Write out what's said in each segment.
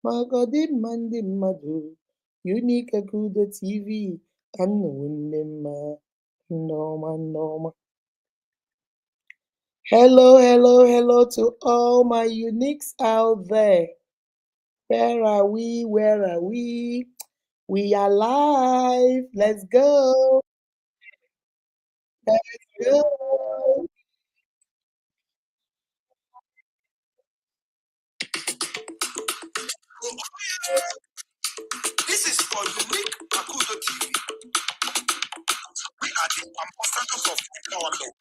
Magodi Mandi Madu, Unique Akudo TV, Anwunema, Norma. Hello to all my uniques out there. Where are we? Where are we? We are live. Let's go. Let's go. This is for Unique Akudo TV. We are the ambassadors of empowerment.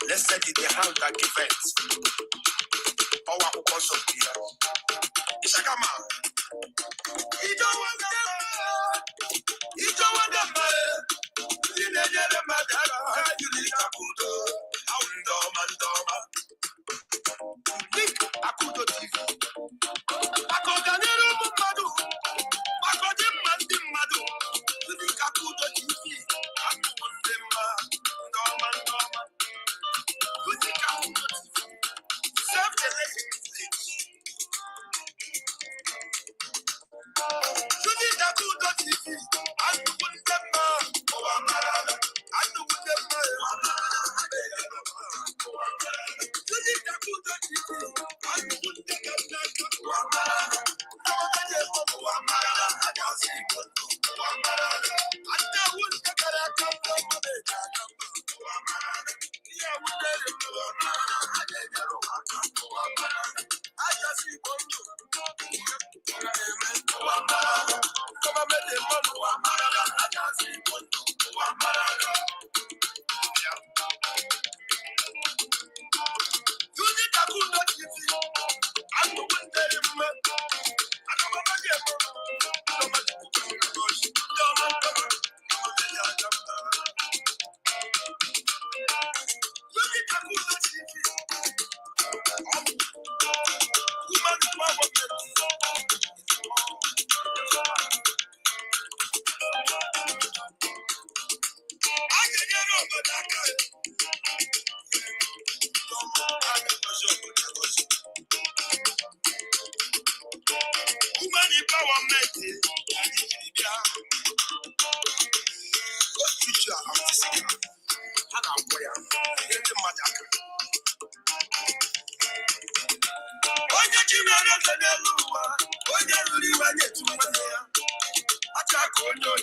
Let's set it the hand that events. Our focus of the Ishakama. You don't want them. You don't want them. You need them. You need Akudo. Mandoma. Unique Akudo TV. Akoda nero mumadu. Akode mandi madu. Unique Akudo TV. Akundema. Ndoma. Unique Akudo TV. Self-elected. Unique Akudo TV. Akundema. Owamarada. Akundema. Unique Akudo TV. Woman empowerment. What future I'm seeking? Hana Boya. Yende Madaka. Onya Chimera Kadelua. Onya Ruliwa Yetumania. Attack on your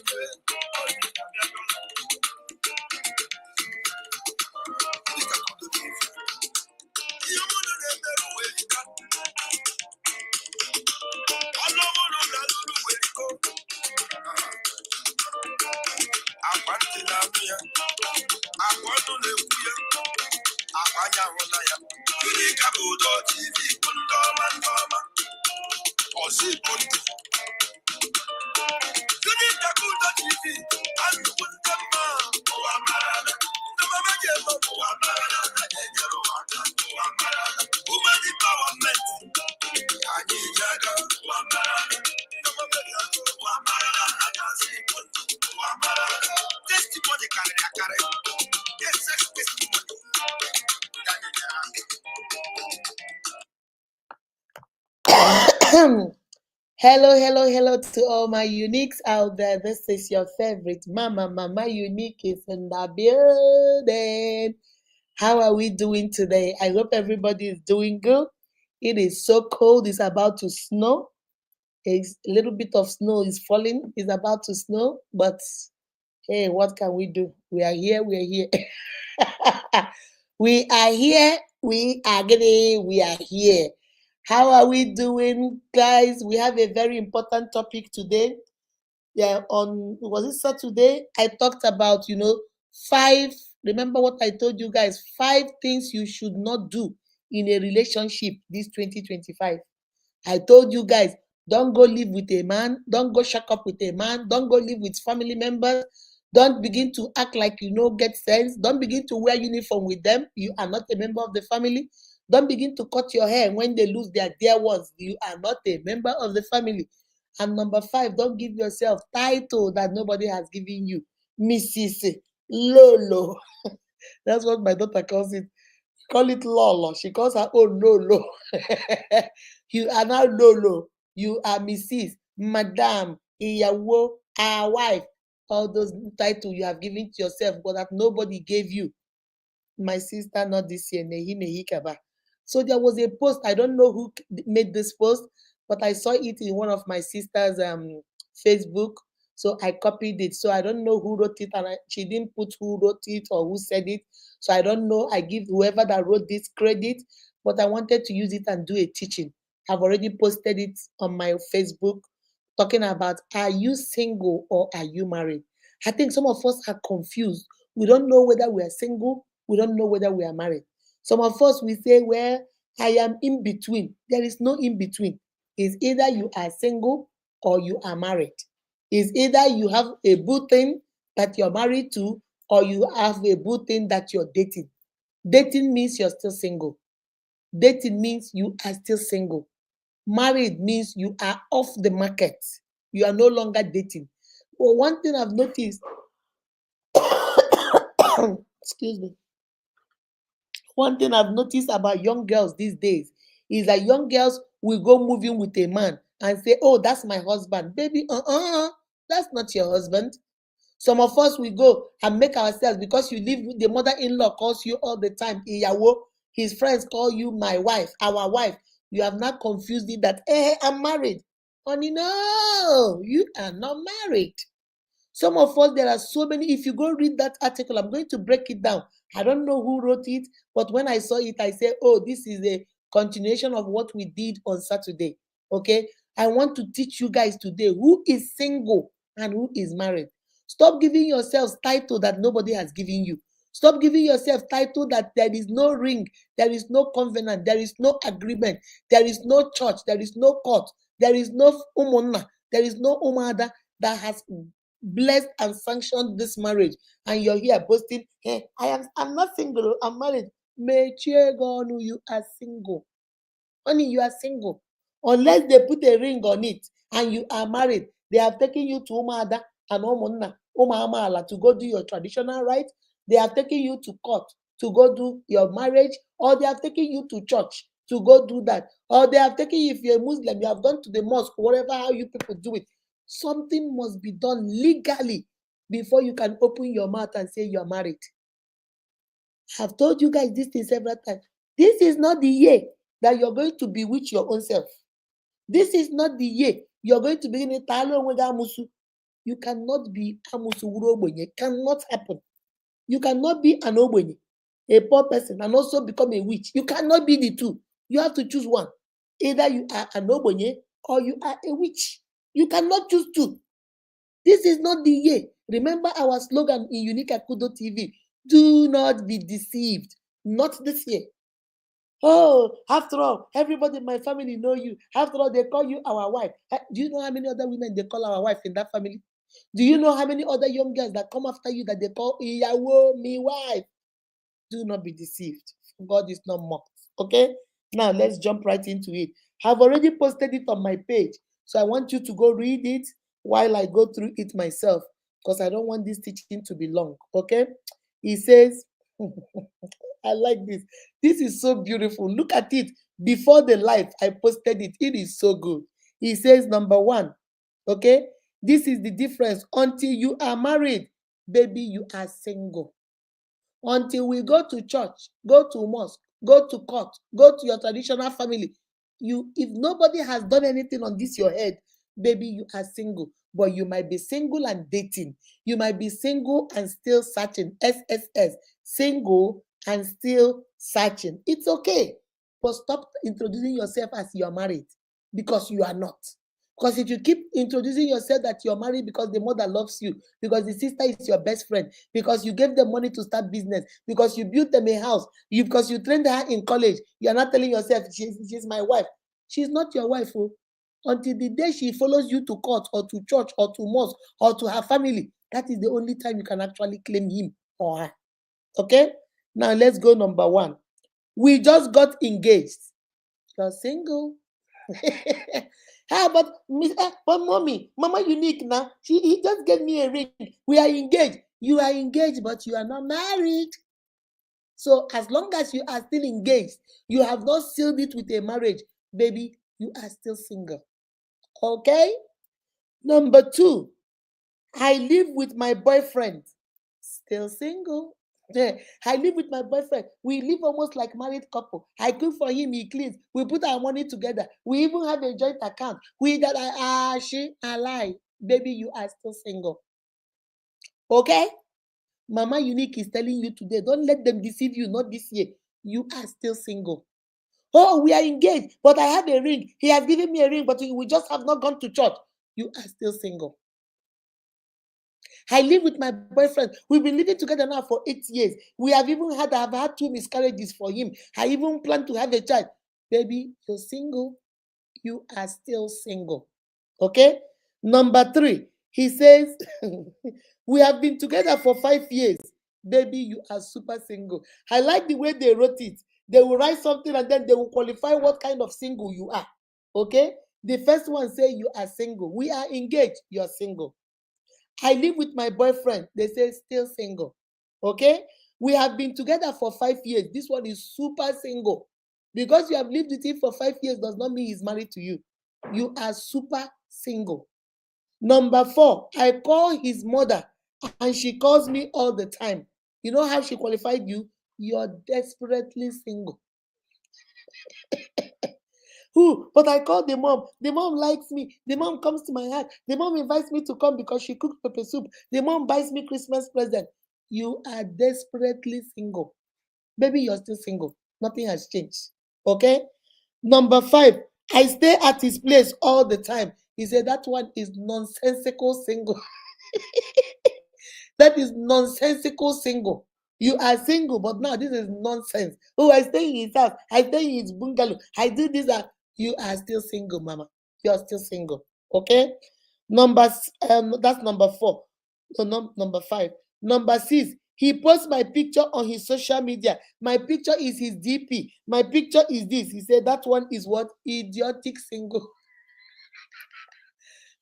Hello to all my uniques out there. This is your favorite Mama Unique is in the building. How are we doing today? I hope everybody is doing good. It is so cold. It's about to snow. A little bit of snow is falling. It's about to snow. But hey, what can we do? We are here. We are here. We are here. We are getting. We are here. How are we doing, guys? We have a very important topic today. Yeah, on was it Saturday? I talked about, five. Remember what I told you guys? 5 things you should not do in a relationship this 2025. I told you guys, don't go live with a man, don't go shack up with a man, don't go live with family members, don't begin to act like you know get sense, don't begin to wear uniform with them. You are not a member of the family. Don't begin to cut your hair when they lose their dear ones. You are not a member of the family. And number 5, don't give yourself title that nobody has given you. Mrs. Lolo. That's what my daughter calls it. call it Lolo. She calls her own Lolo. You are now Lolo. You are Mrs. Madam, Iyawo, our wife. All those titles you have given to yourself, but that nobody gave you. My sister, not this year. Nehi Nehi Kaba. So there was a post. I don't know who made this post, but I saw it in one of my sister's Facebook. So I copied it. So I don't know who wrote it, and she didn't put who wrote it or who said it. So I don't know. I give whoever that wrote this credit, but I wanted to use it and do a teaching. I've already posted it on my Facebook, talking about, are you single or are you married? I think some of us are confused. We don't know whether we are single. We don't know whether we are married. Some of us, we say, well, I am in between. There is no in between. It's either you are single or you are married. It's either you have a boo thing that you're married to, or you have a boo thing that you're dating. Dating means you're still single. Dating means you are still single. Married means you are off the market. You are no longer dating. But one thing I've noticed, excuse me, one thing I've noticed about young girls these days is that young girls will go moving with a man and say, oh, that's my husband. Baby, that's not your husband. Some of us will go and make ourselves, because you live with the mother-in-law calls you all the time, Iyawo. His friends call you my wife, our wife. You have not confused it that, hey, I'm married. Honey, no, you are not married. Some of us, there are so many. If you go read that article, I'm going to break it down. I don't know who wrote it, but when I saw it, I said, oh, this is a continuation of what we did on Saturday. Okay. I want to teach you guys today who is single and who is married. Stop giving yourselves title that nobody has given you. Stop giving yourself title that there is no ring, there is no covenant, there is no agreement, there is no church, there is no court, there is no umonna, there is no umada that has blessed and sanctioned this marriage, and you're here boasting, hey, I'm not single, I'm married. You are single. Honey, you are single. Unless they put a ring on it and you are married, they have taken you to Umada and Umama to go do your traditional rites. They have taken you to court to go do your marriage, or they have taken you to church to go do that, or they have taken you, if you're a Muslim, you have gone to the mosque, whatever, how you people do it. Something must be done legally before you can open your mouth and say you're married. I've told you guys this thing several times. This is not the year that you're going to bewitch your own self. This is not the year you're going to begin to talo with amusu. You cannot be amusu urobonye. It cannot happen. You cannot be an obonye, a poor person, and also become a witch. You cannot be the two. You have to choose one. Either you are an obonye or you are a witch. You cannot choose two. This is not the year. Remember our slogan in Unique Akudo TV. Do not be deceived. Not this year. Oh, after all, everybody in my family know you. After all, they call you our wife. Do you know how many other women they call our wife in that family? Do you know how many other young girls that come after you that they call Iyawo, me wife? Do not be deceived. God is not mocked. Okay? Now let's jump right into it. I've already posted it on my page. So I want you to go read it while I go through it myself, because I don't want this teaching to be long. Okay? He says, I like this. This is so beautiful. Look at it. Before the live, I posted it. It is so good. He says, number one, okay? This is the difference. Until you are married, baby, you are single. Until we go to church, go to mosque, go to court, go to your traditional family, if nobody has done anything on this your head, baby, you are single. But you might be single and dating. You might be single and still searching. SSS, single and still searching. It's okay. But stop introducing yourself as you are married, because you are not. Because if you keep introducing yourself that you're married because the mother loves you, because the sister is your best friend, because you gave them money to start business, because you built them a house, because you trained her in college, you're not telling yourself, she's my wife. She's not your wife. Oh. Until the day she follows you to court or to church or to mosque or to her family, that is the only time you can actually claim him or her. Okay? Now let's go number one. We just got engaged. You're single. How about Miss? But mommy, Mama Unique now. He just gave me a ring. We are engaged. You are engaged, but you are not married. So as long as you are still engaged, you have not sealed it with a marriage, baby, you are still single. Okay? Number 2, I live with my boyfriend. Still single. Yeah, I live with my boyfriend. We live almost like married couple. I cook for him, he cleans. We put our money together. We even have a joint account. We that I lie. Baby, you are still single. Okay? Mama Unique is telling you today, don't let them deceive you, not this year. You are still single. Oh, we are engaged, but I have a ring. He has given me a ring, but we just have not gone to church. You are still single. I live with my boyfriend. We've been living together now for 8 years. I've had 2 miscarriages for him. I even plan to have a child. Baby, you're single. You are still single. Okay? Number 3, he says, we have been together for 5 years. Baby, you are super single. I like the way they wrote it. They will write something and then they will qualify what kind of single you are. Okay? The first one say you are single. We are engaged. You are single. I live with my boyfriend. They say still single. Okay? We have been together for 5 years. This one is super single. Because you have lived with him for 5 years does not mean he's married to you. You are super single. Number 4, I call his mother and she calls me all the time. You know how she qualified you? You're desperately single. Who? But I call the mom. The mom likes me. The mom comes to my house. The mom invites me to come because she cooked pepper soup. The mom buys me Christmas present. You are desperately single. Baby, you're still single. Nothing has changed. Okay? Number 5, I stay at his place all the time. He said that one is nonsensical single. That is nonsensical single. You are single, but now this is nonsense. Oh, I stay in his house. I stay in his bungalow. I do this. You are still single, mama. You are still single. Okay? That's number 4. No, number 5. Number 6, he posts my picture on his social media. My picture is his DP. My picture is this. He said that one is what? Idiotic single.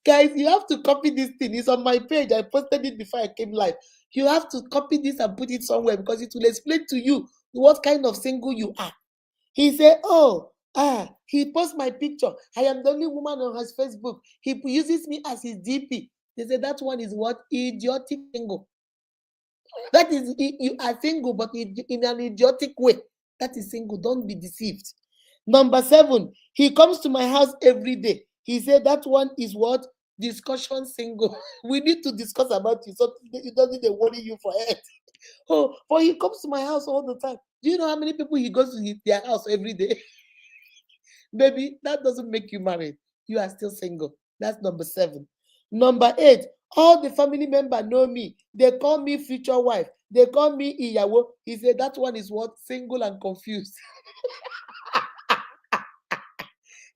Guys, you have to copy this thing. It's on my page. I posted it before I came live. You have to copy this and put it somewhere because it will explain to you what kind of single you are. He said, he posts my picture. I am the only woman on his Facebook. He uses me as his DP. They say that one is what? Idiotic single. That is, you are single, but in an idiotic way. That is single. Don't be deceived. Number 7, he comes to my house every day. He said that one is what? Discussion single. We need to discuss about you so it doesn't worry you for it. Oh, but he comes to my house all the time. Do you know how many people he goes to their house every day? Baby, that doesn't make you married. You are still single. That's number 7. Number 8, all the family members know me. They call me future wife. They call me Iyawo. He said that one is what? Single and confused.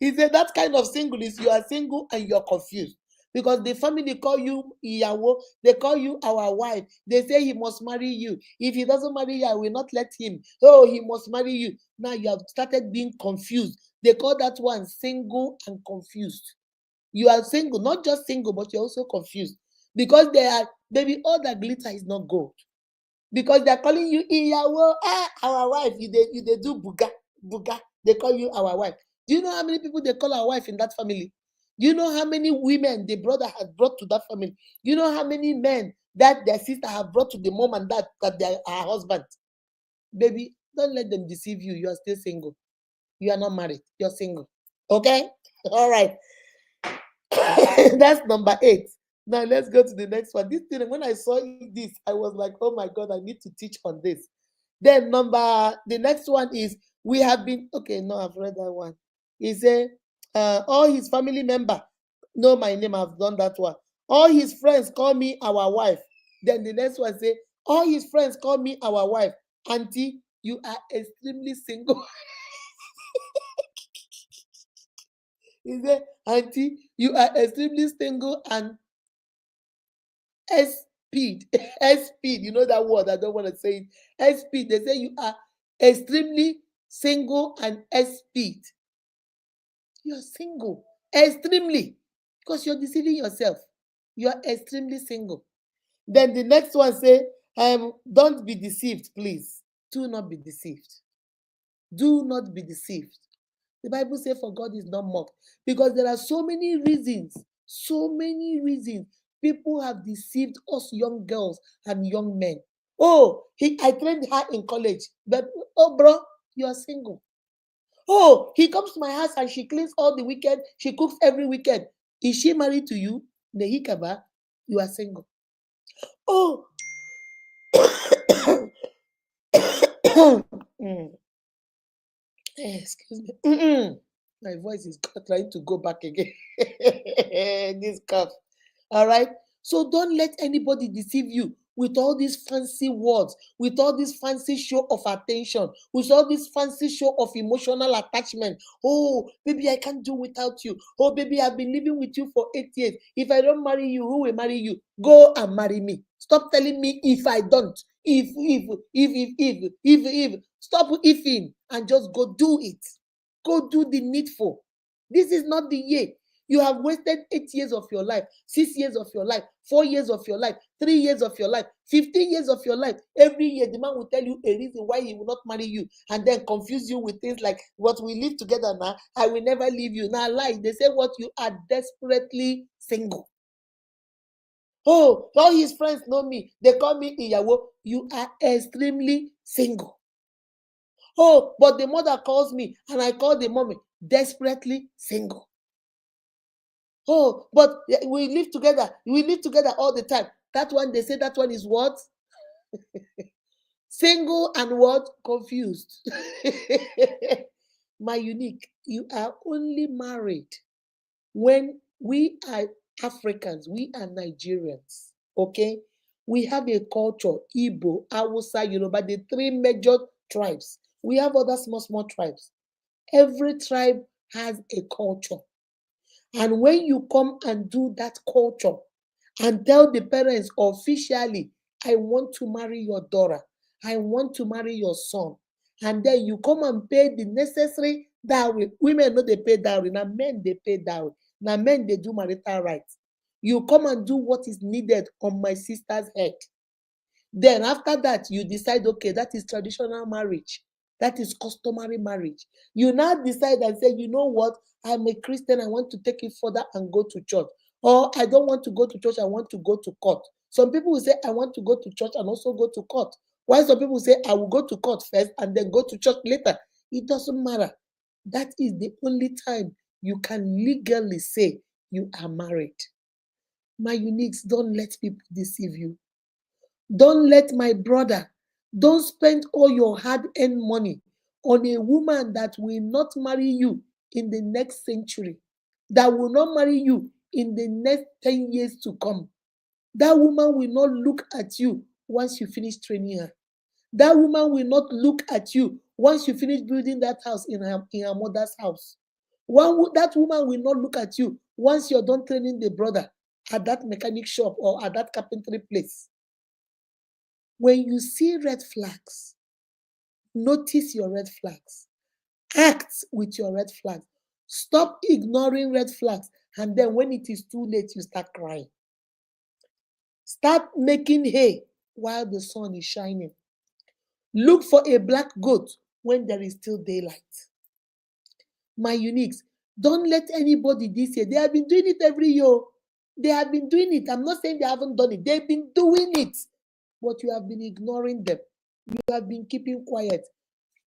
He said that kind of single is you are single and you're confused. Because the family call you Iyawo, they call you our wife. They say he must marry you. If he doesn't marry you, I will not let him. Oh, he must marry you. Now you have started being confused. They call that one single and confused. You are single, not just single, but you're also confused. Because they are, baby, all that glitter is not gold. Because they're calling you Iyawo, our wife. They do buga, buga. They call you our wife. Do you know how many people they call our wife in that family? Do you know how many women the brother has brought to that family? Do you know how many men that their sister have brought to the mom and dad that they are her husband? Baby, don't let them deceive you. You are still single. You are not married. You're single. Okay? All right. That's number 8. Now let's go to the next one. This thing, when I saw this, I was like, oh my God, I need to teach on this. Then the next one is, we have been, okay, no, I've read that one. He said, all his family member know my name, I've done that one. All his friends call me our wife. Then the next one say, all his friends call me our wife. Auntie, you are extremely single. He said, Auntie, you are extremely single and speed. Speed, you know that word, I don't want to say it. Speed, they say you are extremely single and speed. You're single, extremely, because you're deceiving yourself. You're extremely single. Then the next one say, don't be deceived, please. Do not be deceived. Do not be deceived. The Bible says, for God is not mocked. Because there are so many reasons people have deceived us young girls and young men. Oh, I trained her in college, but oh, bro, you are single. Oh, he comes to my house and she cleans all the weekend. She cooks every weekend. Is she married to you? Nehikaba, you are single. Oh, excuse me. My voice is trying to go back again. This cough. All right. So don't let anybody deceive you with all these fancy words, with all this fancy show of attention, with all this fancy show of emotional attachment. Oh, baby, I can't do without you. Oh, baby, I've been living with you for 8 years. If I don't marry you, who will marry you? Go and marry me. Stop telling me if I don't. If. Stop ifing and just go do it. Go do the needful. This is not the year. You have wasted 8 years of your life, 6 years of your life, 4 years of your life, 3 years of your life, 15 years of your life. Every year, the man will tell you a reason why he will not marry you and then confuse you with things like, what we live together now, I will never leave you. Now, lie. They say what you are desperately single. Oh, all his friends know me. They call me Iyawo. You are extremely single. Oh, but the mother calls me and I call the mommy. Desperately single. Oh, but we live together. We live together all the time. That one, they say that one is what? Single and what? Confused. My unique, you are only married when we are Africans, we are Nigerians, okay? We have a culture, Igbo, Hausa, Yoruba, the 3 major tribes. We have other small tribes. Every tribe has a culture. And when you come and do that culture and tell the parents officially, I want to marry your daughter, I want to marry your son, and then you come and pay the necessary dowry. Women know they pay dowry, now men they pay dowry. Now men they do marital rights. You come and do what is needed on my sister's head. Then after that, you decide, okay, that is traditional marriage. That is customary marriage. You now decide and say, you know what? I'm a Christian. I want to take it further and go to church. Or I don't want to go to church. I want to go to court. Some people will say, I want to go to church and also go to court. While some people say, I will go to court first and then go to church later. It doesn't matter. That is the only time you can legally say you are married. My uniques, don't let people deceive you. Don't let my brother, don't spend all your hard-earned money on a woman that will not marry you in the next century, that will not marry you in the next 10 years to come. That woman will not look at you once you finish training her. That woman will not look at you once you finish building that house in her mother's house. That woman will not look at you once you're done training the brother at that mechanic shop or at that carpentry place. When you see red flags, notice your red flags. Act with your red flags. Stop ignoring red flags. And then when it is too late, you start crying. Start making hay while the sun is shining. Look for a black goat when there is still daylight. My uniques, don't let anybody this year. They have been doing it every year. They have been doing it. I'm not saying they haven't done it. They've been doing it. But you have been ignoring them. You have been keeping quiet.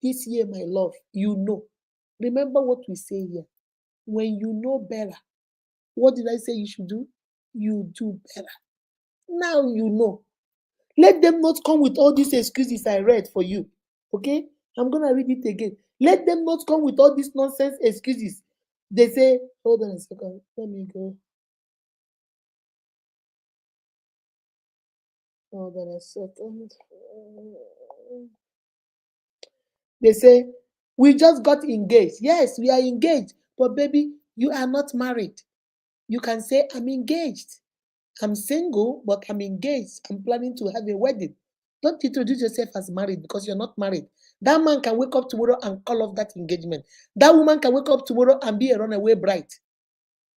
This year, my love, you know. Remember what we say here. When you know better, what did I say you should do? You do better. Now you know. Let them not come with all these excuses I read for you. Okay? I'm going to read it again. Let them not come with all these nonsense excuses. They say, hold on a second. Let me go. Hold on a second. They say, we just got engaged. Yes, we are engaged. But baby, you are not married. You can say, I'm engaged. I'm single, but I'm engaged. I'm planning to have a wedding. Don't introduce yourself as married because you're not married. That man can wake up tomorrow and call off that engagement. That woman can wake up tomorrow and be a runaway bride.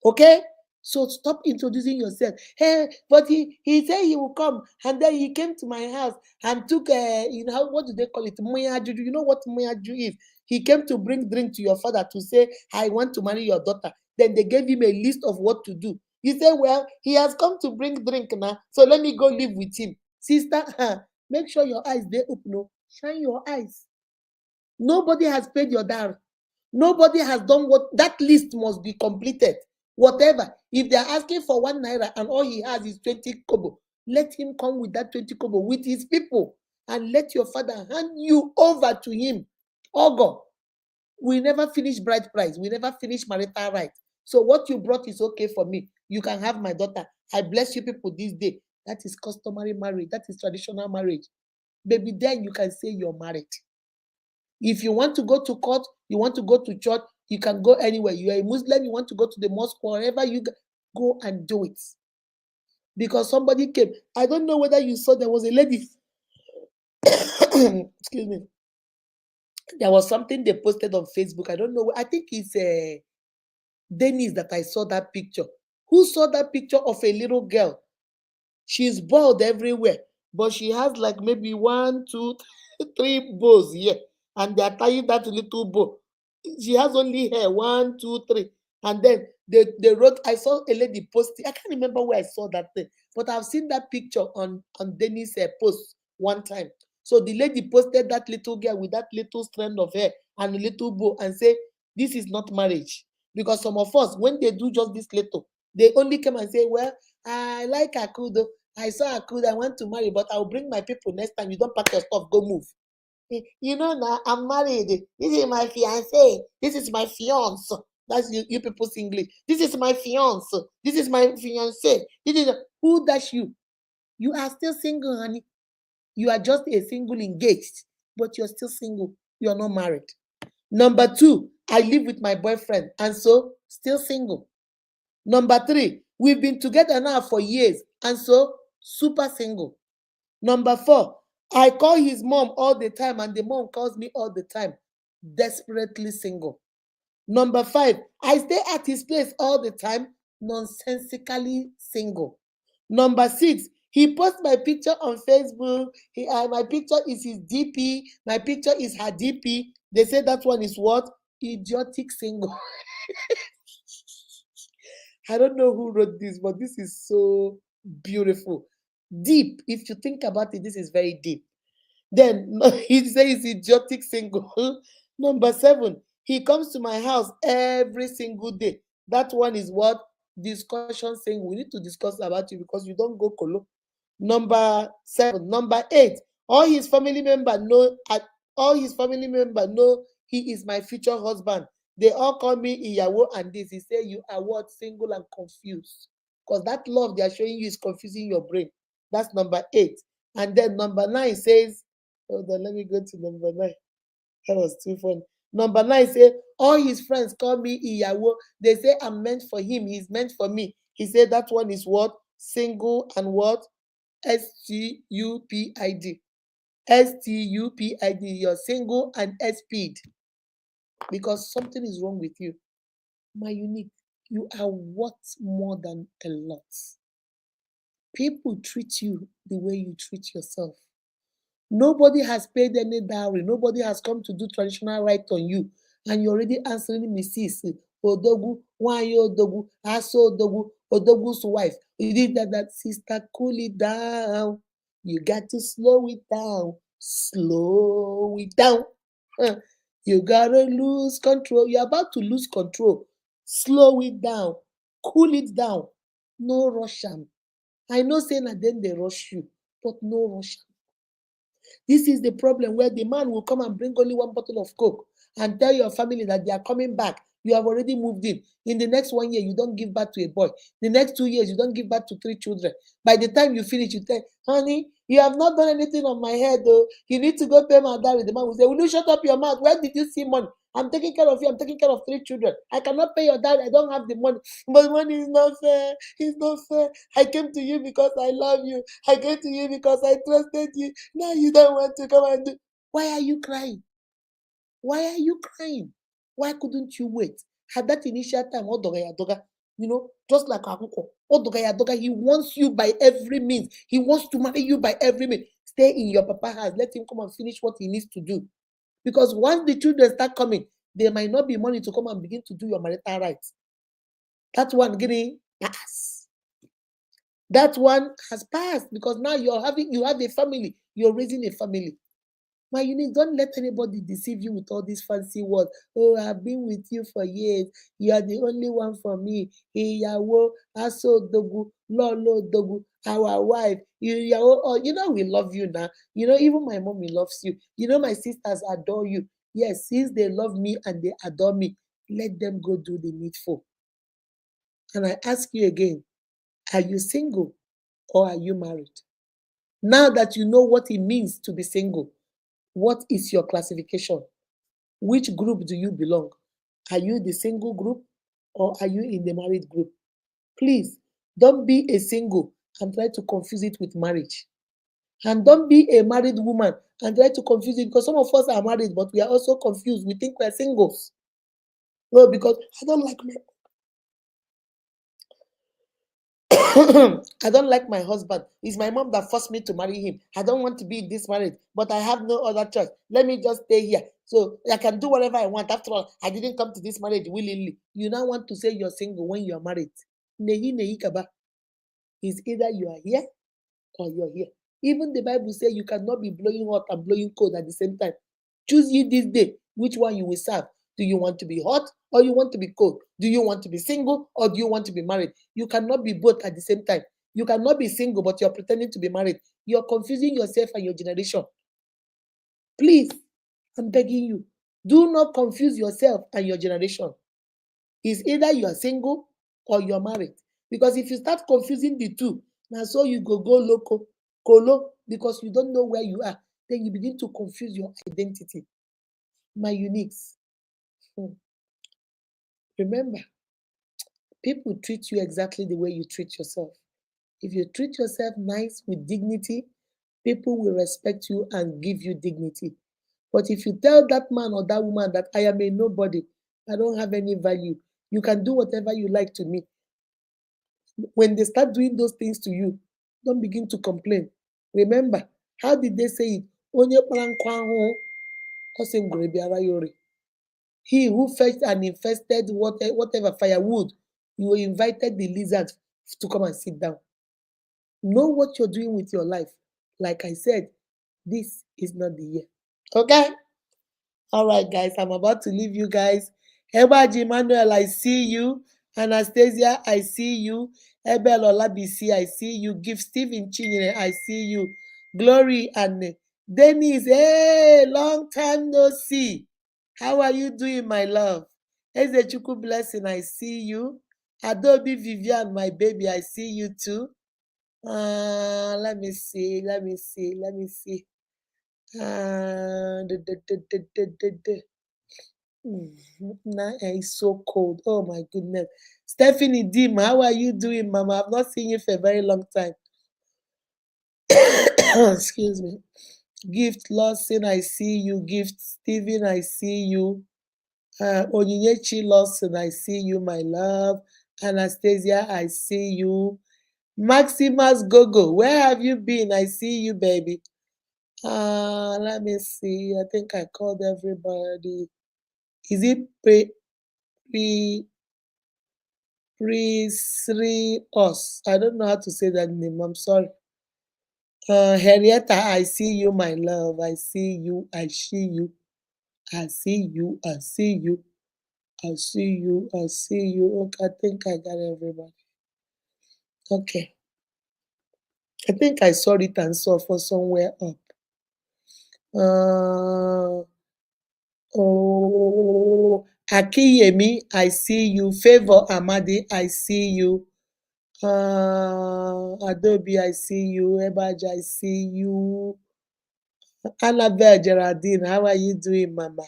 Okay? So stop introducing yourself. Hey, but he said he will come, and then he came to my house and took what do they call it? Moyaju. You know what moyaju is? He came to bring drink to your father to say, I want to marry your daughter. Then they gave him a list of what to do. He said, well, he has come to bring drink now, so let me go live with him. Sister, make sure your eyes they open. No, shine your eyes. Nobody has paid your dowry. Nobody has done what that list must be completed. Whatever. If they're asking for 1 naira and all he has is 20 kobo, let him come with that 20 kobo with his people and let your father hand you over to him. Ogo, we never finish bride price. We never finish marital rights. So what you brought is okay for me. You can have my daughter. I bless you people this day. That is customary marriage. That is traditional marriage. Baby, then you can say you're married. If you want to go to court, you want to go to church, you can go anywhere. You are a Muslim, you want to go to the mosque, wherever you go and do it. Because somebody came. I don't know whether you saw there was a lady. Excuse me. There was something they posted on Facebook. I don't know. I think it's Dennis that I saw that picture. Who saw that picture of a little girl? She's bald everywhere, but she has like maybe 1, 2, 3 bows here, and they are tying that little bow. She has only hair 1, 2, 3, and then they wrote. I saw a lady posting. I can't remember where I saw that thing, but I've seen that picture on Dennis' post one time. So the lady posted that little girl with that little strand of hair and a little bow and say, "This is not marriage." Because some of us, when they do just this little, they only come and say, "Well, I like Akudo. I saw Akudo. I want to marry, but I'll bring my people next time. You don't pack your stuff. Go move." You know now, I'm married. This is my fiance. This is my fiance. That's you people's English. This is my fiance. This is my fiance. This is who does you? You are still single, honey. You are just a single engaged, but you're still single. You are not married. Number 2, I live with my boyfriend, and so still single. Number 3, we've been together now for years, and so super single. Number 4, I call his mom all the time, and the mom calls me all the time. Desperately single. Number 5, I stay at his place all the time, nonsensically single. Number 6, he posts my picture on Facebook. My picture is his DP. My picture is her DP. They say that one is what? Idiotic single. I don't know who wrote this, but this is so beautiful. Deep. If you think about it, this is very deep. Then he says idiotic single. Number 7, he comes to my house every single day. That one is what? Discussion saying we need to discuss about you because you don't go colo. Number 7. Number 8, all his family member know he is my future husband. They all call me Iyawo and this. He say you are what? Single and confused. Because that love they are showing you is confusing your brain. That's number 8. And then number 9 says, hold on, let me go to number 9. That was too fun. Number 9 say, all his friends call me Iyawo. They say I'm meant for him. He's meant for me. He said that one is what? Single and what? STUPID. STUPID. You're single and SP'd. Because something is wrong with you. My unique, you are worth more than a lot. People treat you the way you treat yourself. Nobody has paid any dowry. Nobody has come to do traditional right on you. And you're already answering Mrs. Odogu, why Odogu, Aso Odogu, Odogu's wife. You did that, sister, cool it down. You got to slow it down. Slow it down. You gotta lose control. You're about to lose control. Slow it down. Cool it down. No rush am. I know saying that then they rush you, but no rush. This is the problem where the man will come and bring only 1 bottle of Coke and tell your family that they are coming back. You have already moved in. In the next 1 year, you don't give birth to a boy. The next 2 years, you don't give birth to 3 children. By the time you finish, you tell, honey, you have not done anything on my head, though. You need to go pay my dowry. The man will say, will you shut up your mouth? Where did you see money? I'm taking care of you. I'm taking care of 3 children. I cannot pay your dowry. I don't have the money. But money is not fair. It's not fair. I came to you because I love you. I came to you because I trusted you. Now you don't want to come and do. Why are you crying? Why are you crying? Why couldn't you wait? At that initial time, just like Akuko. Odoga, he wants you by every means. He wants to marry you by every means. Stay in your papa house. Let him come and finish what he needs to do. Because once the children start coming, there might not be money to come and begin to do your marital rights. That one getting pass. That one has passed because now you have a family. You're raising a family. My unit, don't let anybody deceive you with all these fancy words. Oh, I've been with you for years. You are the only one for me. Iyawo, aso dogu, lolo dogu, our wife. We love you now. Even my mommy loves you. My sisters adore you. Yes, since they love me and they adore me, let them go do the needful. And I ask you again, are you single or are you married? Now that you know what it means to be single, what is your classification? Which group do you belong? Are you the single group or are you in the married group? Please don't be a single and try to confuse it with marriage. And don't be a married woman and try to confuse it because some of us are married, but we are also confused. We think we're singles. No, because I don't like I don't like my husband. It's my mom that forced me to marry him. I don't want to be in this marriage, but I have no other choice. Let me just stay here. So I can do whatever I want. After all, I didn't come to this marriage willingly. You now want to say you're single when you're married. Nehi nehi kaba. It's either you are here or you're here. Even the Bible says you cannot be blowing hot and blowing cold at the same time. Choose ye this day which one you will serve. Do you want to be hot or you want to be cold? Do you want to be single or do you want to be married? You cannot be both at the same time. You cannot be single but you're pretending to be married. You're confusing yourself and your generation. Please, I'm begging you, do not confuse yourself and your generation. It's either you are single or you're married. Because if you start confusing the two, now so you go loco, colo, because you don't know where you are, then you begin to confuse your identity. My uniques. Remember, people treat you exactly the way you treat yourself. If you treat yourself nice with dignity, people will respect you and give you dignity. But if you tell that man or that woman that I am a nobody, I don't have any value, you can do whatever you like to me. When they start doing those things to you, don't begin to complain. Remember, how did they say it? Onye kpara nkụ ahụhụ, ọ sị ngwere bịara ya ori. He who fetched and infested whatever firewood, you invited the lizard to come and sit down. Know what you're doing with your life. Like I said, this is not the year. Okay? All right, guys, I'm about to leave you guys. Ebaji Emmanuel, I see you. Anastasia, I see you. Ebel Olabisi, I see you. Give Stephen Chinyere, I see you. Glory and Dennis, hey, long time no see. How are you doing, my love? Ezechuku Blessing, I see you. Adobe Vivian, my baby, I see you too. Let me see. Now it's so cold. Oh my goodness. Stephanie Dim, how are you doing, Mama? I've not seen you for a very long time. Excuse me. Gift Lawson, I see you. Gift Stephen, I see you. Onyinyechi Lawson, I see you, my love. Anastasia, I see you. Maximus Gogo, where have you been? I see you, baby. Let me see. I think I called everybody. Is it Prisrios? I don't know how to say that name. I'm sorry. Henrietta, I see you, my love. I see you. I see you. I see you. I see you. I see you. I see you. Okay, I think I got everybody. Okay. I think I saw it and saw for somewhere up. Akiyemi, I see you. Favor Amadi, I see you. Adobe, I see you. Ebaj, I see you. Annabelle Geraldine, how are you doing, Mama?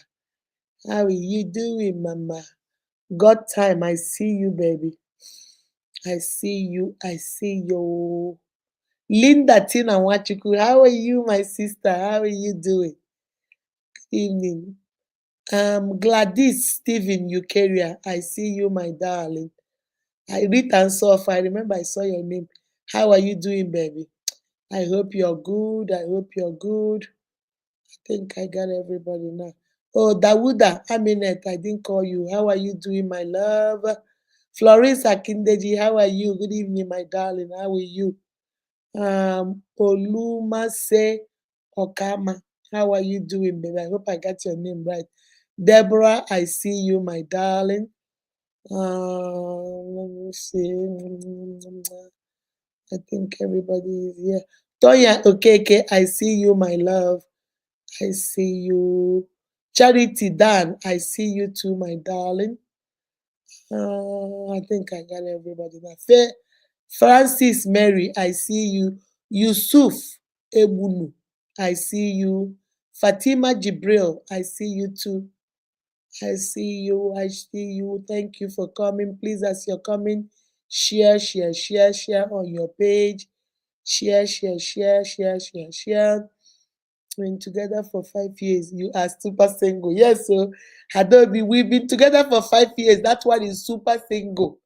How are you doing, Mama? God time, I see you, baby. I see you. I see you. Linda Tina Wachuku, how are you, my sister? How are you doing? Good evening. Gladys Stephen Eukaria, I see you, my darling. I read and saw. I remember I saw your name. How are you doing, baby? I hope you're good. I hope you're good. I think I got everybody now. Oh, Dawuda Aminet, I didn't call you. How are you doing, my love? Florence Akindeji, how are you? Good evening, my darling. How are you? Olumase Okama, how are you doing, baby? I hope I got your name right. Deborah, I see you, my darling. Let me see. I think everybody is here. Tonya Okeke, I see you, my love. I see you. Charity Dan, I see you too, my darling. I think I got everybody now. Francis Mary, I see you. Yusuf Ebunu, I see you. Fatima Jibril, I see you too. I see you. I see you. Thank you for coming. Please, as you're coming, share on your page. Share. Been together for 5 years. You are super single. Yes, so Adobe, we've been together for 5 years. That one is super single,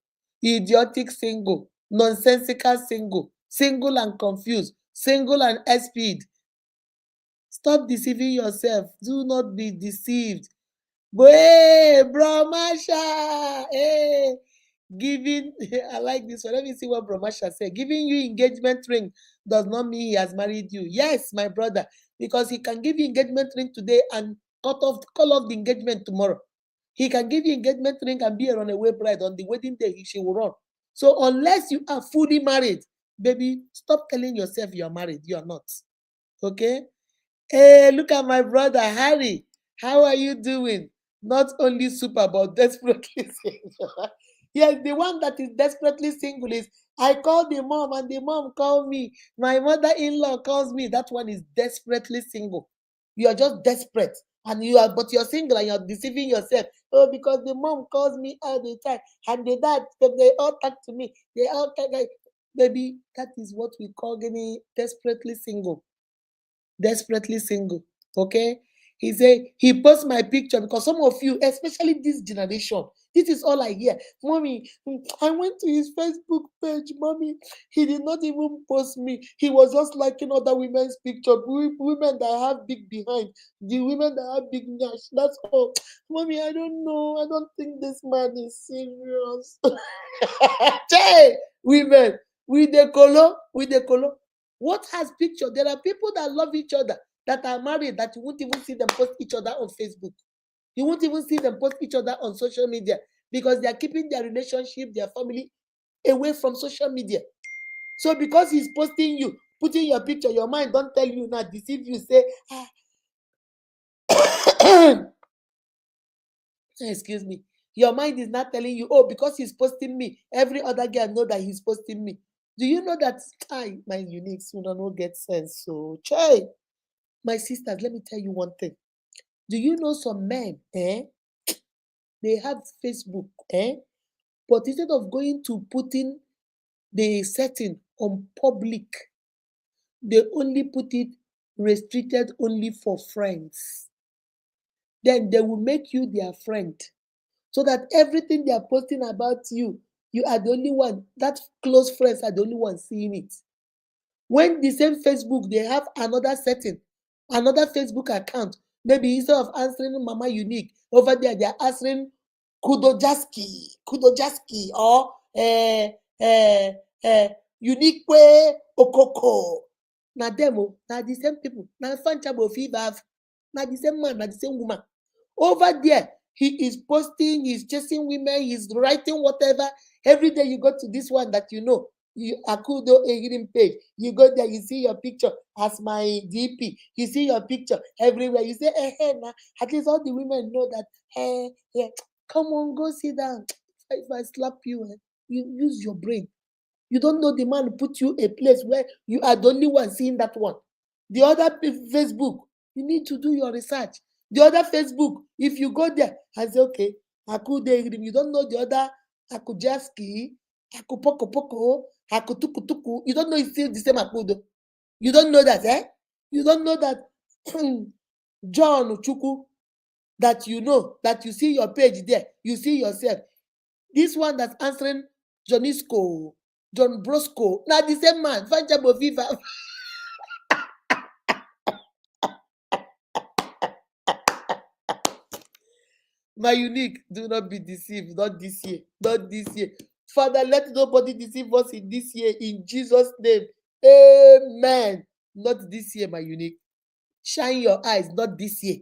idiotic single, nonsensical single, single and confused, single and speed. Stop deceiving yourself. Do not be deceived. But hey, bro, Masha, hey, giving. I like this one. Let me see what Bro Masha said. Giving you engagement ring does not mean he has married you. Yes, my brother, because he can give you engagement ring today and call off the engagement tomorrow. He can give you engagement ring and be a runaway bride on the wedding day. She will run. So unless you are fully married, baby, stop telling yourself you are married. You are not. Okay. Hey, look at my brother Harry. How are you doing? Not only super, but desperately single. Yes, the one that is desperately single is I call the mom and the mom call me. My mother-in-law calls me. That one is desperately single. You are just desperate. And you are, but you're single and you're deceiving yourself. Oh, because the mom calls me all the time, and the dad, they all talk to me. They all talk like, baby, that is what we call getting desperately single. Desperately single. Okay. He said he posts my picture because some of you, especially this generation, this is all I hear. Mommy, I went to his Facebook page. Mommy, he did not even post me. He was just liking other women's picture. Women that have big behind, the women that have big nyash. That's all. Mommy, I don't know. I don't think this man is serious. Hey, women, with the color. What has picture? There are people that love each other that are married that you won't even see them post each other on Facebook. You won't even see them post each other on social media because they are keeping their relationship, their family away from social media. So because he's posting you, putting your picture, your mind don't tell you now, deceive you, say, excuse me. Your mind is not telling you, oh, because he's posting me, every other girl know that he's posting me. Do you know that I, my unique sooner no get sense? So, chai. My sisters, let me tell you one thing. Do you know some men, they have Facebook, but instead of going to putting the setting on public, they only put it restricted only for friends. Then they will make you their friend so that everything they are posting about you, you are the only one, that close friends are the only one seeing it. When the same Facebook, they have another setting, another Facebook account. Maybe instead of answering Mama Unique, over there they are answering Kudojaski, or uh, uh, Unique Okoko. Na them, na the same people. Na Fanchabo Fiva, na the same man, na the same woman. Over there, he is posting, he's chasing women, he's writing whatever. Every day you go to this one that you know, you Akudo Ehirim page. You go there, you see your picture as my DP. You see your picture everywhere. You say, nah. At least all the women know that, yeah. Come on, go sit down. If I slap you, you use your brain. You don't know the man put you a place where you are the only one seeing that one. The other Facebook, you need to do your research. The other Facebook, if you go there and say, okay, Akudo Ehirim, you don't know the other Akujaski, Akupokopoko, Akutukutuku. You don't know it's still the same Akudo. You don't know that, eh? You don't know that John Chuku, that you know, that you see your page there, you see yourself. This one that's answering John Isco, John Brosco. Now the same man. Fanchabo Viva. My unique, do not be deceived. Not this year. Not this year. Father, let nobody deceive us in this year. In Jesus' name. Amen. Not this year, my unique. Shine your eyes. Not this year.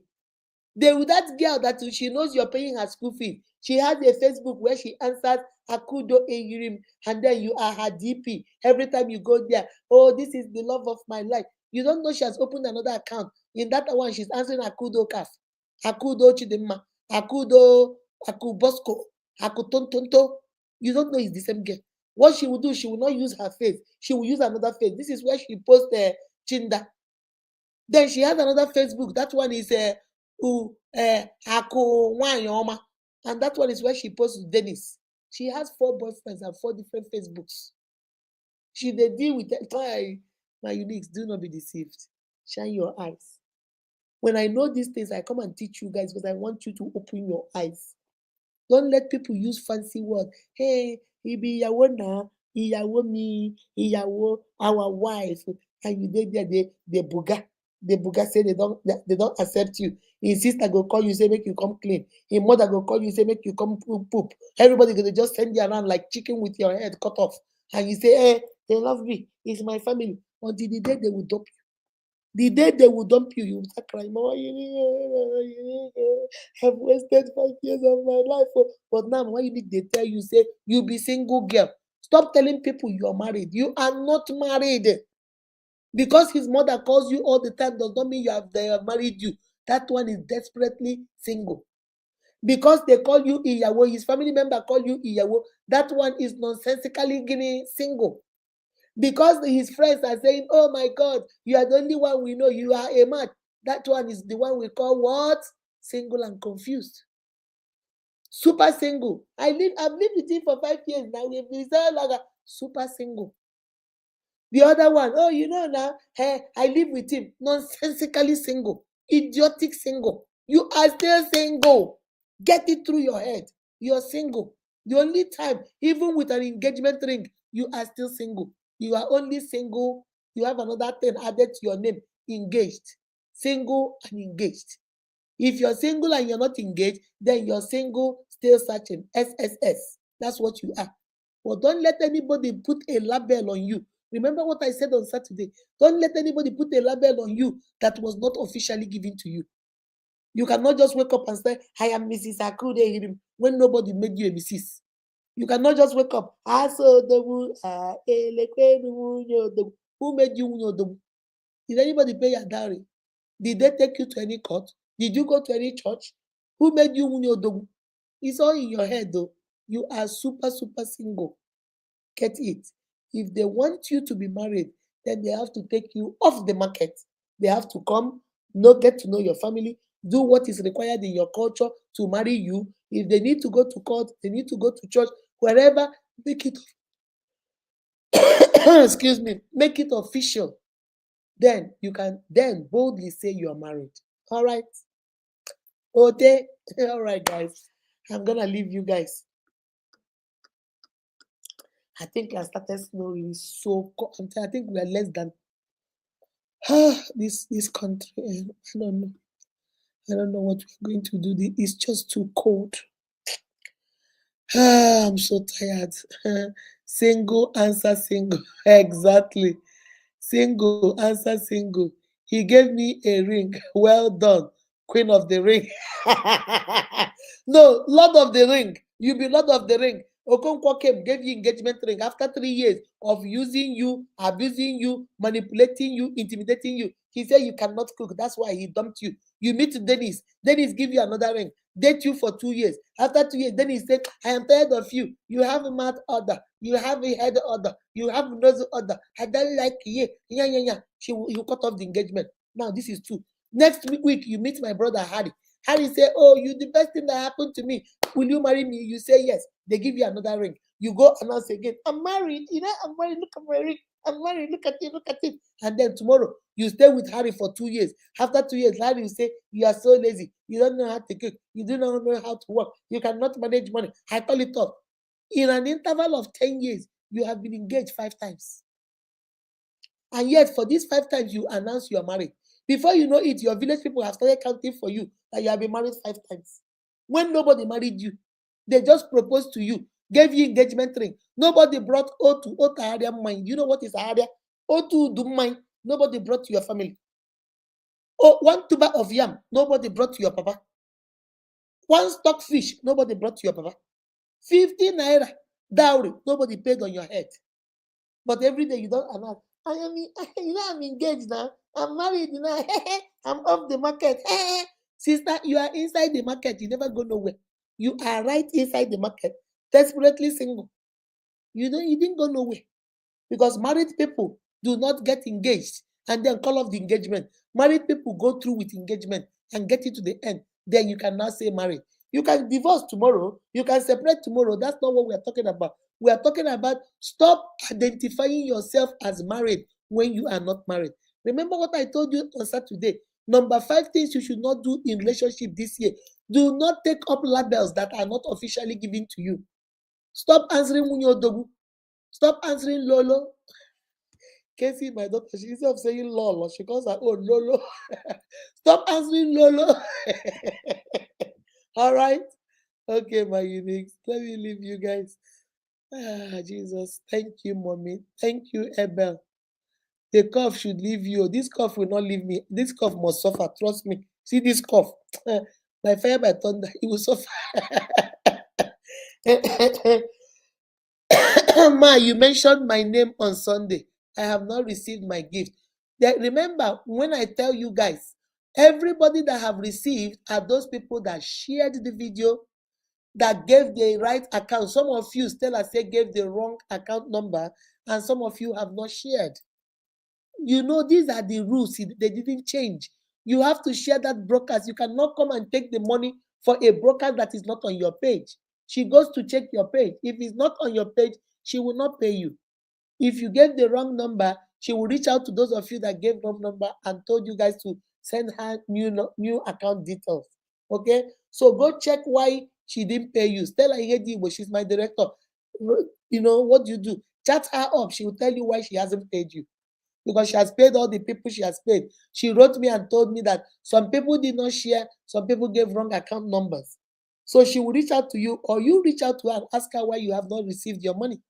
That girl that she knows you're paying her school fee. She has a Facebook where she answers Akudo Eyirim, and then you are her DP. Every time you go there, oh, this is the love of my life. You don't know she has opened another account. In that one, she's answering Akudo Kaf, Akudo Chidema, Akudo Akubosco, Akutontonto. You don't know it's the same girl. What she will do, she will not use her face. She will use another face. This is where she posts Chinda. Then she has another Facebook. That one is Ako Wanyoma. And that one is where she posts Dennis. She has 4 boyfriends and 4 different Facebooks. They deal with it. My uniques, do not be deceived. Shine your eyes. When I know these things, I come and teach you guys because I want you to open your eyes. Don't let people use fancy words. Hey, Ibi Yawo Iyawo me, Iyawo, our wife. And you did there, they buga. The buga say they don't accept you. His sister go call you, say make you come clean. His mother go call you, say make you come poop. Everybody gonna just send you around like chicken with your head cut off. And you say, hey, they love me. It's my family. Until the day they will dump you. The day they will dump you, you will start crying. Oh, I've wasted 5 years of my life. But now, why they tell you, say, you be single girl. Stop telling people you are married. You are not married. Because his mother calls you all the time does not mean they have married you. That one is desperately single. Because they call you Iyawo, his family member call you Iyawo, that one is nonsensically getting single. Because his friends are saying, oh my God, you are the only one we know, you are a man. That one is the one we call what? Single and confused. Super single. I've lived with him for 5 years now. We've been like super single. The other one, oh, you know now, hey, I live with him. Nonsensically single. Idiotic single. You are still single. Get it through your head. You're single. The only time, even with an engagement ring, you are still single. You are only single. You have another thing added to your name. Engaged. Single and engaged. If you're single and you're not engaged, then you're single, still searching. SSS. That's what you are. But don't let anybody put a label on you. Remember what I said on Saturday. Don't let anybody put a label on you that was not officially given to you. You cannot just wake up and say, I am Mrs. Akude when nobody made you a Mrs. You cannot just wake up. Who made you? Did anybody pay your dowry? Did they take you to any court? Did you go to any church? Who made you? It's all in your head though. You are super, super single. Get it? If they want you to be married, then they have to take you off the market. They have to come, get to know your family, do what is required in your culture to marry you. If they need to go to court, they need to go to church, wherever, make it excuse me, make it official. Then you can then boldly say you are married. All right. Okay. All right, guys. I'm gonna leave you guys. I think I started snowing so cold. I think we are less than this country. I don't know. I don't know what we're going to do. It's just too cold. I'm so tired. Single answer single. Exactly. Single answer single. He gave me a ring. Well done, Queen of the Ring. No, Lord of the Ring. You be Lord of the Ring. Okonkwo came, gave you engagement ring after 3 years of using you, abusing you, manipulating you, intimidating you. He said you cannot cook. That's why he dumped you. You meet Dennis. Dennis give you another ring. Date you for 2 years. After 2 years, then he said, I am tired of you. You have a mouth order. You have a head order. You have a nose order. I don't like you. Yeah. You cut off the engagement. Now this is 2. Next week, you meet my brother Harry. Harry say, oh, you the best thing that happened to me. Will you marry me? You say yes. They give you another ring. You go announce again. I'm married. I'm married. Look at my ring. I'm married. Look at it. And then tomorrow, you stay with Harry for 2 years. After 2 years, Harry will say, you are so lazy. You don't know how to cook. You do not know how to work. You cannot manage money. I call it off. In an interval of 10 years, you have been engaged 5 times. And yet, for these 5 times, you announce you are married. Before you know it, your village people have started counting for you that you have been married 5 times. When nobody married you, they just proposed to you, gave you engagement ring. Nobody brought Otu area mine. You know what is area? Otu do mine. Nobody brought to your family. Oh, 1 tuber of yam. Nobody brought to your papa. 1 stockfish. Nobody brought to your papa. 50 naira dowry. Nobody paid on your head. But every day you don't announce. I'm engaged now. I'm married now. I'm off the market. Sister, you are inside the market. You never go nowhere. You are right inside the market, desperately single. You didn't go nowhere. Because married people do not get engaged and then call off the engagement. Married people go through with engagement and get it to the end. Then you can now say married. You can divorce tomorrow. You can separate tomorrow. That's not what we are talking about. We are talking about stop identifying yourself as married when you are not married. Remember what I told you on Saturday. Number 5 things you should not do in relationship this year. Do not take up labels that are not officially given to you. Stop answering Munyodogu. Stop answering Lolo. Casey, my daughter, she instead of saying Lolo, she calls her own Lolo. Stop answering Lolo. All right. Okay, my uniques. Let me leave you guys. Jesus. Thank you, mommy. Thank you, Abel. The cough should leave you. This cough will not leave me. This cough must suffer. Trust me. See this cough. My fire by thunder, it will suffer. Ma, you mentioned my name on Sunday. I have not received my gift. Remember, when I tell you guys, everybody that have received are those people that shared the video, that gave the right account. Some of you still say gave the wrong account number, and some of you have not shared. You know, these are the rules. They didn't change. You have to share that broadcast. You cannot come and take the money for a broadcast that is not on your page. She goes to check your page. If it's not on your page, she will not pay you. If you gave the wrong number, she will reach out to those of you that gave wrong number and told you guys to send her new account details. Okay? So go check why she didn't pay you. Stella Ihedibo, she's my director. You know what you do? Chat her up. She will tell you why she hasn't paid you. Because she has paid all the people she has paid. She wrote me and told me that some people did not share, some people gave wrong account numbers. So she will reach out to you, or you reach out to her and ask her why you have not received your money.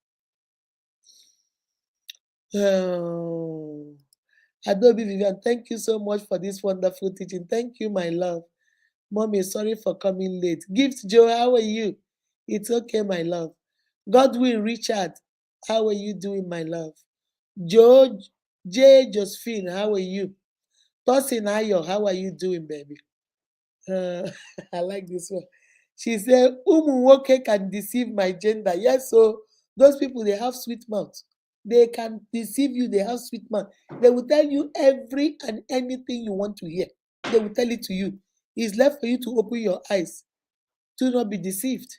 Adobe Vivian, thank you so much for this wonderful teaching. Thank you, my love. Mommy, sorry for coming late. Gift Joe, how are you? It's okay, my love. Godwin Richard, how are you doing, my love? George J. Josephine, how are you? Tosin Ayo, how are you doing, baby? I like this one. She said, Umu can deceive my gender. Yes, so those people, they have sweet mouth. They can deceive you, they have sweet mouth. They will tell you every and anything you want to hear. They will tell it to you. It's left for you to open your eyes. Do not be deceived.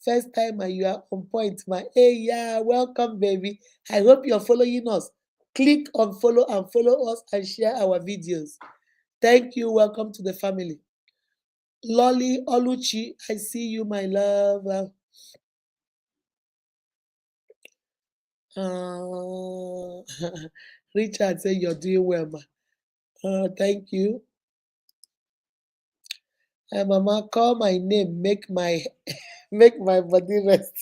First time and you are on point, my hey, yeah, welcome, baby. I hope you're following us. Click on follow and follow us and share our videos. Thank you. Welcome to the family. Lolly Oluchi, I see you, my love. Richard said you're doing well, ma. Thank you. Mama, call my name, make my body rest.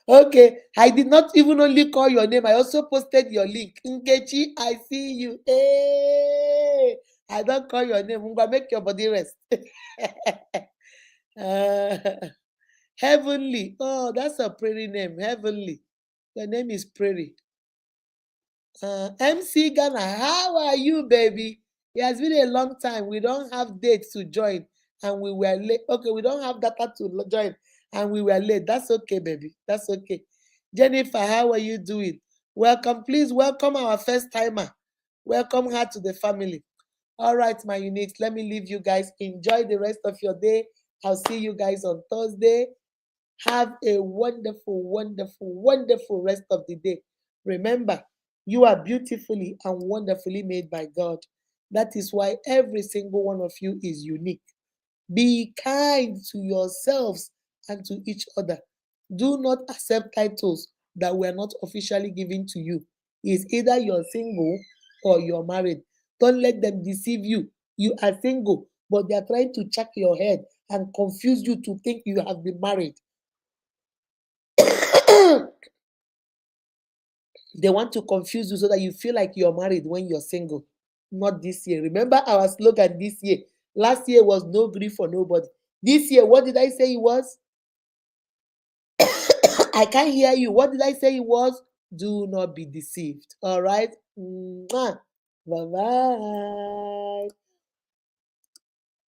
Okay, I did not even only call your name, I also posted your link. Nkechi, I see you. Hey, I don't call your name. Ngwa, make your body rest. Heavenly. Oh, that's a prairie name. Heavenly. Your name is Prairie. MC Ghana, how are you, baby? It has been a long time. We don't have dates to join, and we were late. Okay, we don't have data to join, and we were late. That's okay, baby. That's okay. Jennifer, how are you doing? Welcome. Please welcome our first timer. Welcome her to the family. All right, my uniques. Let me leave you guys. Enjoy the rest of your day. I'll see you guys on Thursday. Have a wonderful, wonderful, wonderful rest of the day. Remember, you are beautifully and wonderfully made by God. That is why every single one of you is unique. Be kind to yourselves and to each other. Do not accept titles that were not officially given to you. It's either you're single or you're married. Don't let them deceive you. You are single, but they are trying to check your head and confuse you to think you have been married. They want to confuse you so that you feel like you're married when you're single. Not this year. Remember our slogan this year. Last year was no grief for nobody. This year, what did I say it was? I can't hear you. What did I say it was? Do not be deceived. All right. Bye bye.